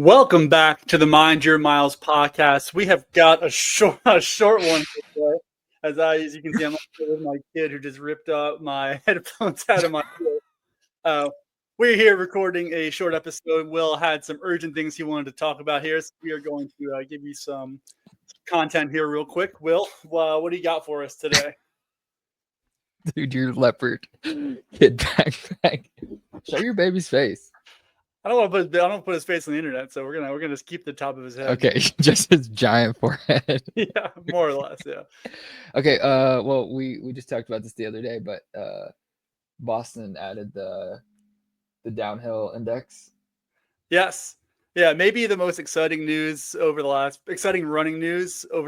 Welcome back to the Mind Your Miles podcast. We have got a short one today. As you can see, I'm up here with my kid who just ripped up my headphones out of my ear. We're here recording a short episode. Will had some urgent things he wanted to talk about here, so we are going to give you some content here real quick. Will, what do you got for us today? Dude, your leopard kid backpack. Show your baby's face. I don't put his face on the internet, so we're gonna just keep the top of his head. Okay, just his giant forehead. Yeah, more or less. Yeah. Okay, well, we just talked about this the other day, but Boston added the downhill index. Yes. Yeah, maybe the most exciting running news over the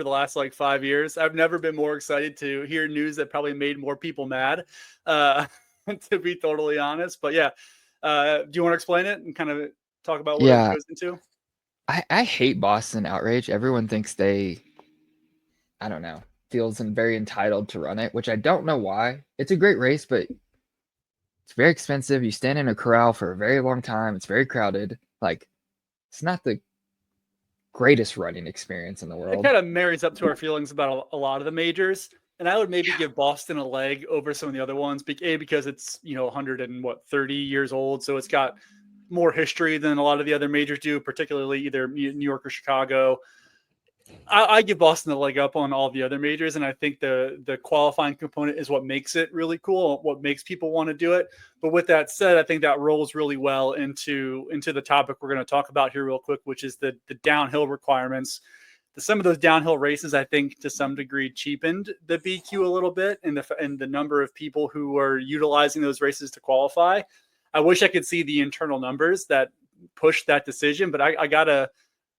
last like 5 years. I've never been more excited to hear news that probably made more people mad, uh, to be totally honest. But yeah, do you want to explain it and kind of talk about what it Yeah, goes into? I hate Boston outrage. Everyone thinks I don't know, feels very entitled to run it, which I don't know why. It's a great race, but it's very expensive. You stand in a corral for a very long time. It's very crowded. Like, it's not the greatest running experience in the It world. kind of marries up to our feelings about a lot of the majors. And I would maybe give Boston a leg over some of the other ones, because it's 130 years old, so it's got more history than a lot of the other majors do, particularly either New York or Chicago. I give Boston a leg up on all the other majors, and I think the qualifying component is what makes it really cool, what makes people want to do it. But with that said, I think that rolls really well into the topic we're going to talk about here real quick, which is the downhill requirements. Some of those downhill races, I think, to some degree, cheapened the BQ a little bit, and the number of people who are utilizing those races to qualify. I wish I could see the internal numbers that pushed that decision, but I gotta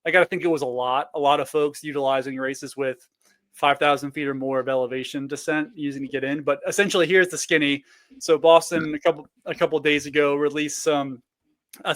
think it was a lot of folks utilizing races with 5,000 feet or more of elevation descent using to get in. But essentially, here's the skinny. So Boston a couple of days ago released some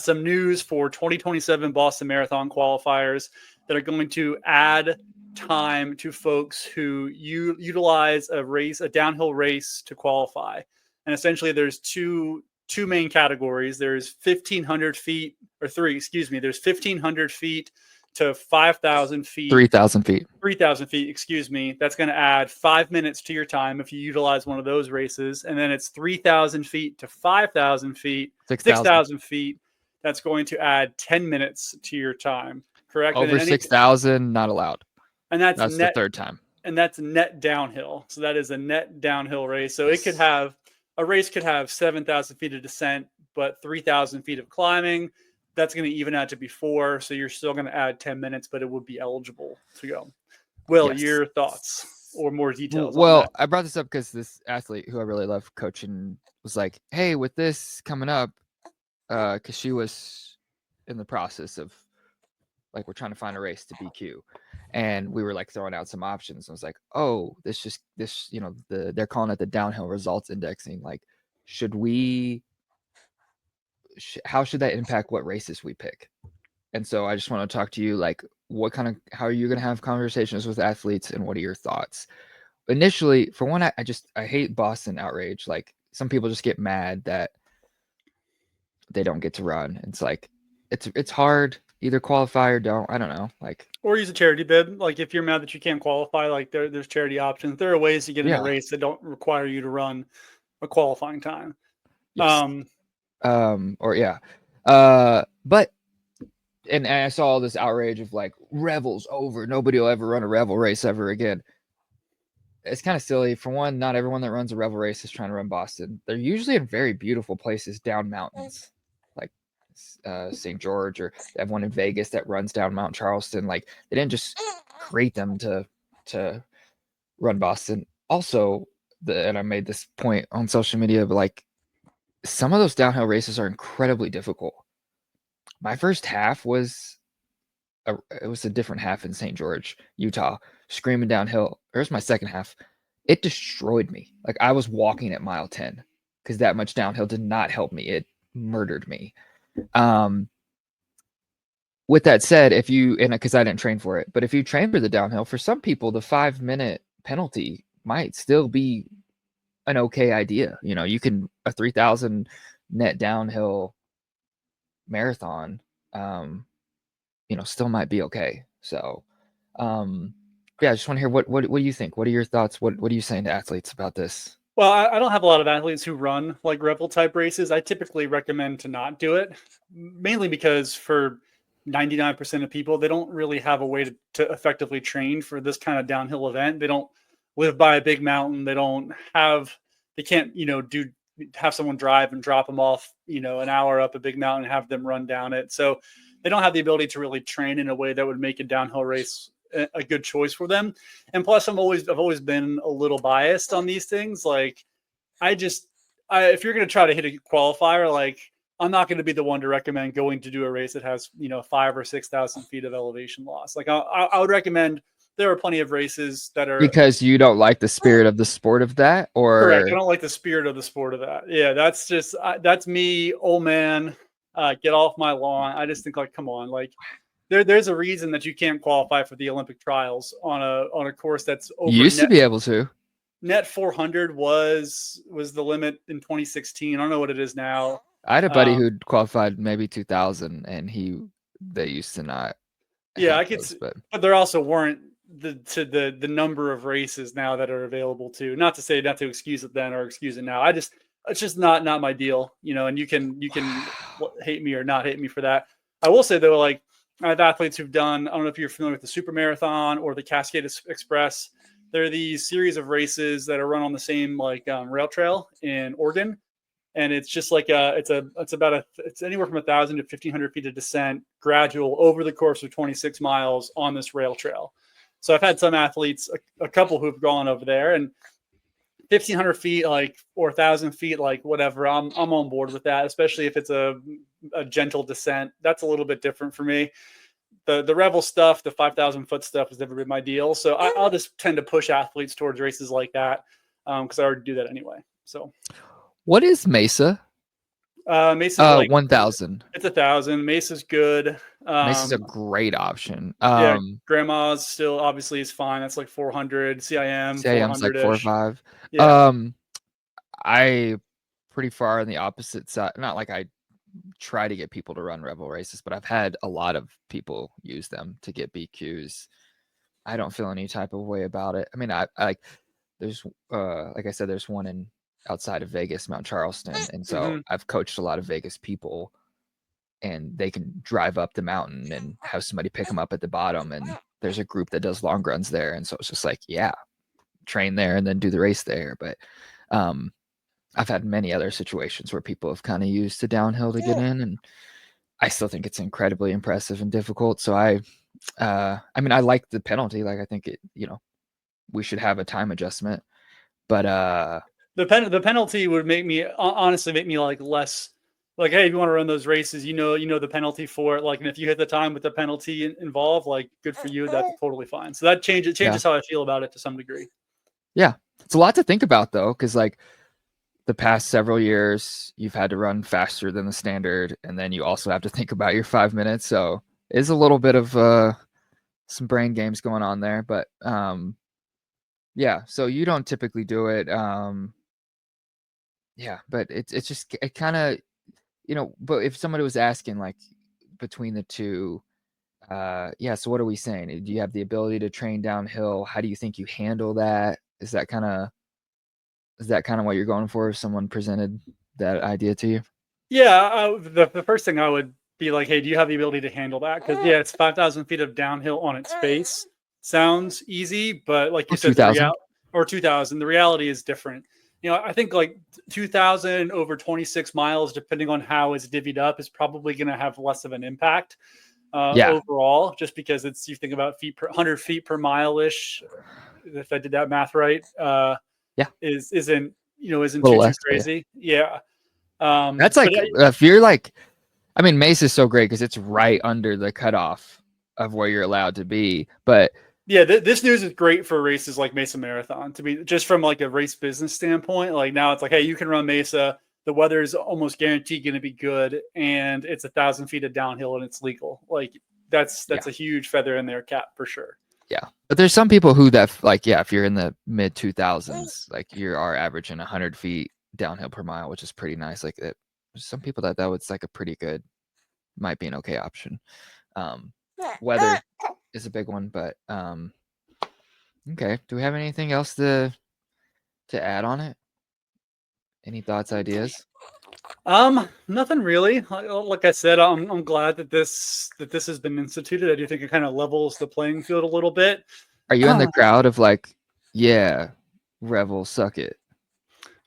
news for 2027 Boston Marathon qualifiers that are going to add time to folks who utilize a downhill race to qualify. And essentially, there's two main categories. There's 1,500 feet, or three, excuse me. There's 1,500 feet to 5,000 feet. 3,000 feet. 3,000 feet, excuse me. That's going to add 5 minutes to your time if you utilize one of those races. And then it's 3,000 feet to 5,000 feet, 6,000. 6,000 feet. That's going to add 10 minutes to your time. Correct. Over 6,000, not allowed. And that's That's the net, third time. and that's net downhill. So that is a net downhill race. So Yes. a race could have 7,000 feet of descent, but 3,000 feet of climbing. That's going to even out to be 4. So you're still going to add 10 minutes, but it would be eligible to go. Will, Yes. your thoughts or more details on Well, that? I brought this up because this athlete who I really love coaching was like, hey, with this coming up, because she was in the process of, like, we're trying to find a race to BQ. And we were like throwing out some options. I was like, oh, they're calling it the downhill results indexing. Like, how should that impact what races we pick? And so I just want to talk to you, like, how are you going to have conversations with athletes, and what are your thoughts? Initially, for one, I hate Boston outrage. Like, some people just get mad that they don't get to run. It's like, it's hard, either qualify or don't. I don't know. Like, Or use a charity bid. Like if you're mad that you can't qualify, like there's charity options. There are ways to get in a yeah, race that don't require you to run a qualifying time. yes. Um, Or yeah. But and I saw all this outrage of like, Revel's over. Nobody will ever run a Revel race ever again. It's kind of silly. For one, not everyone that runs a Revel race is trying to run Boston. They're usually in very beautiful places down mountains, like St. George, or they have one in Vegas that runs down Mount Charleston. Like, they didn't just create them to run Boston. Also, and I made this point on social media, but like, some of those downhill races are incredibly difficult. My first half it was a different half in St. George, Utah, screaming downhill. There's my second half. It destroyed me. Like, I was walking at mile 10 because that much downhill did not help me. It murdered me. With that said, because I didn't train for it, but if you train for the downhill, for some people, the 5-minute penalty might still be an okay idea. You can, a 3,000 net downhill marathon, still might be okay. So, yeah, I just want to hear what do you think? What are your thoughts? What are you saying to athletes about this? Well, I don't have a lot of athletes who run like Revel type races. I typically recommend to not do it, mainly because for 99% of people, they don't really have a way to effectively train for this kind of downhill event. They don't live by a big mountain. They can't, have someone drive and drop them off, an hour up a big mountain and have them run down it. So they don't have the ability to really train in a way that would make a downhill race a good choice for them. And plus, I've always been a little biased on these things. Like, if you're going to try to hit a qualifier, like, I'm not going to be the one to recommend going to do a race that has 5 or 6,000 feet of elevation loss. Like, I would recommend, there are plenty of races that are Because you don't like the spirit of the sport of that, correct. I or don't like the spirit of the sport of that. Yeah, that's me, old man. Get off my lawn. I just think, like, come on, like, there's a reason that you can't qualify for the Olympic trials on a course that's you over used to be able to. net 400 was the limit in 2016. I don't know what it is now. I had a buddy Um, who qualified maybe 2000, and they used to not yeah, have I could, those, but but there also weren't the number of races now that are available to. Not to say not to excuse it then or excuse it now. It's just not my deal, And you can hate me or not hate me for that. I will say though, like, I have athletes who've done. I don't know if you're familiar with the Super Marathon or the Cascade Express. There are these series of races that are run on the same rail trail in Oregon, and it's just like it's anywhere from 1,000 to 1,500 feet of descent, gradual over the course of 26 miles on this rail trail. So I've had some athletes, a couple who've gone over there, and 1,500 feet, like, or 1,000 feet, like, whatever. I'm on board with that, especially if it's a gentle descent. That's a little bit different for me. The Revel stuff, the 5,000-foot stuff has never been my deal. So I'll just tend to push athletes towards races like that because I already do that anyway. So what is Mesa? Mesa's like 1000. it's 1,000. Mesa's good. Mesa's a great option. Yeah, Grandma's still obviously is fine. That's like 400. CIM CIM's like 4 or 400-ish. 5. Yeah. I pretty far on the opposite side. Not like I try to get people to run Revel races, but I've had a lot of people use them to get BQs. I don't feel any type of way about it. I mean, I like there's like I said, there's one in outside of Vegas, Mount Charleston, and so I've coached a lot of Vegas people, and they can drive up the mountain and have somebody pick them up at the bottom, and there's a group that does long runs there, and so it's just like, yeah, train there and then do the race there. But I've had many other situations where people have kind of used the downhill to get in, and I still think it's incredibly impressive and difficult. So I mean, I like the penalty. Like, I think we should have a time adjustment, but the penalty would honestly make me like less like, hey, if you want to run those races, the penalty for it. Like, and if you hit the time with the penalty involved, like, good for you. That's totally fine. So that changes how I feel about it to some degree. Yeah, it's a lot to think about though, because like the past several years, you've had to run faster than the standard, and then you also have to think about your 5 minutes. So it's a little bit of some brain games going on there, but yeah. So you don't typically do it. Yeah, but it's just it kind of But if somebody was asking like between the two, yeah. So what are we saying? Do you have the ability to train downhill? How do you think you handle that? Is that kind of what you're going for if someone presented that idea to you? Yeah, the first thing I would be like, hey, do you have the ability to handle that? Because yeah, it's 5,000 feet of downhill on its face. Sounds easy, but like you Or said, 2000? or 2,000, the reality is different. I think like 2,000 over 26 miles, depending on how it's divvied up, is probably going to have less of an impact Yeah. overall, just because you think about 100 feet per mile ish. If I did that math right, Yeah. isn't A little too less, crazy. Yeah. That's like if you're like, I mean, Mesa is so great because it's right under the cutoff of where you're allowed to be. But yeah, this news is great for races like Mesa Marathon, to be just from like a race business standpoint. Like, now it's like, hey, you can run Mesa. The weather is almost guaranteed going to be good, and it's 1,000 feet of downhill, and it's legal. Like, that's a huge feather in their cap for sure. Yeah, but there's some people who if you're in the mid 2000s, like you are averaging 100 feet downhill per mile, which is pretty nice. Like some people that was like a pretty good, might be an okay option. weather is a big one, but okay. Do we have anything else to add on it? Any thoughts, ideas? Nothing really. Like I said, I'm glad that this has been instituted. I do think it kind of levels the playing field a little bit. Are you in the crowd of like, yeah, Revel, suck it?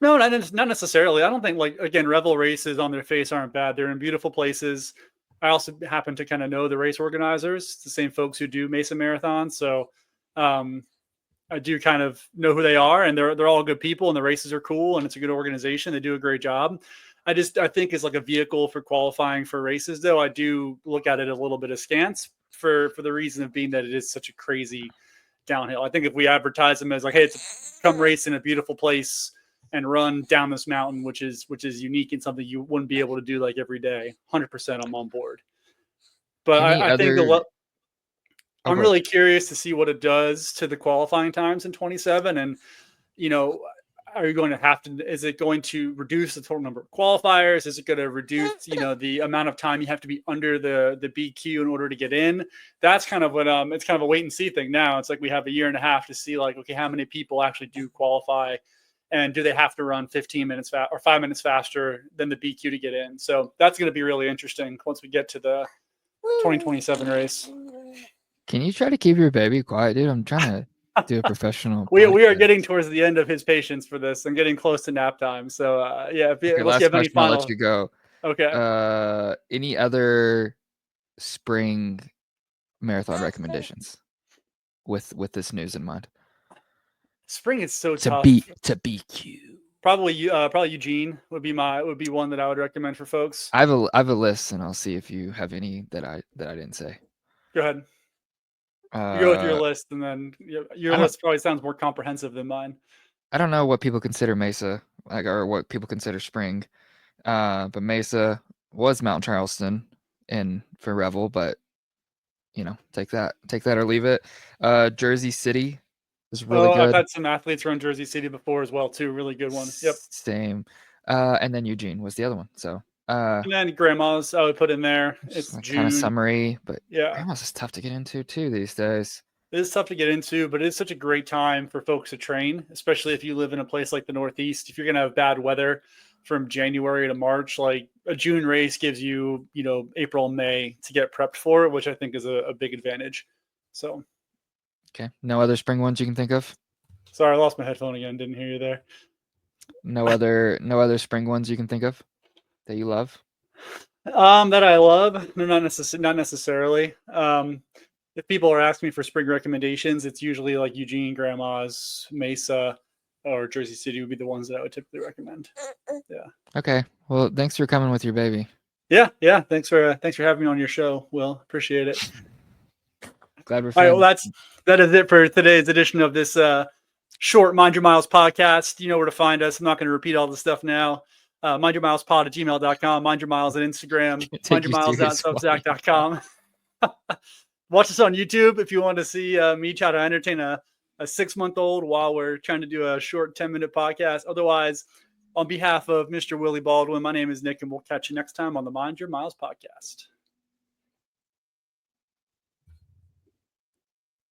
No, not necessarily. I don't think like again, Revel races on their face aren't bad. They're in beautiful places. I also happen to kind of know the race organizers, the same folks who do Mesa Marathon. So um, I do kind of know who they are, and they're all good people, and the races are cool, and it's a good organization. They do a great job. I think as like a vehicle for qualifying for races, though, I do look at it a little bit askance for the reason of being that it is such a crazy downhill. I think if we advertise them as like, hey, it's come race in a beautiful place and run down this mountain, which is unique and something you wouldn't be able to do like every day, 100% I'm on board. But Any I think other? I'm really curious to see what it does to the qualifying times in 27. And, are you going to have to, is it going to reduce the total number of qualifiers? Is it going to reduce, the amount of time you have to be under the BQ in order to get in? That's kind of what, it's kind of a wait and see thing now. It's like we have a year and a half to see like, okay, how many people actually do qualify and do they have to run 15 minutes or 5 minutes faster than the BQ to get in? So that's going to be really interesting once we get to the 2027 race. Can you try to keep your baby quiet, dude? I'm trying to do a professional. We are getting towards the end of his patience for this. I'm getting close to nap time. So yeah, Okay, let's have any final. I'll let you go. Okay. Any other spring marathon recommendations with this news in mind? Spring is so tough. To BQ. Probably Eugene would be one that I would recommend for folks. I have a list, and I'll see if you have any that I didn't say. Go ahead. You go with your list, and then your list probably sounds more comprehensive than mine. I don't know what people consider Mesa, or what people consider spring, but Mesa was Mount Charleston for Revel, but take that or leave it. Jersey City is really good. I've had some athletes run Jersey City before as well too. Really good one. Yep. Same. And then Eugene was the other one. So. And then Grandma's I would put in there. It's like kind of summery, but yeah, Grandma's is tough to get into too these days. It is tough to get into, but it's such a great time for folks to train, especially if you live in a place like the Northeast. If you're going to have bad weather from January to March, like a June race gives you, April, May to get prepped for it, which I think is a big advantage. So, okay. No other spring ones you can think of? Sorry, I lost my headphone again. Didn't hear you there. No other spring ones you can think of that you love? That I love? No, not necessarily. If people are asking me for spring recommendations, it's usually like Eugene, Grandma's, Mesa, or Jersey City would be the ones that I would typically recommend. Yeah. Okay. Well, thanks for coming with your baby. Yeah. Thanks for having me on your show, Will. Appreciate it. Glad we're all right. Well, that is it for today's edition of this short Mind Your Miles podcast. You know where to find us. I'm not going to repeat all the stuff now. mindyourmilespod@gmail.com, Mind Your Miles at Instagram, mindyourmiles.substack.com. Watch us on YouTube if you want to see me try to entertain a 6-month-old while we're trying to do a short 10-minute podcast. Otherwise, on behalf of Mr. Willie Baldwin, my name is Nick, and we'll catch you next time on the Mind Your Miles podcast.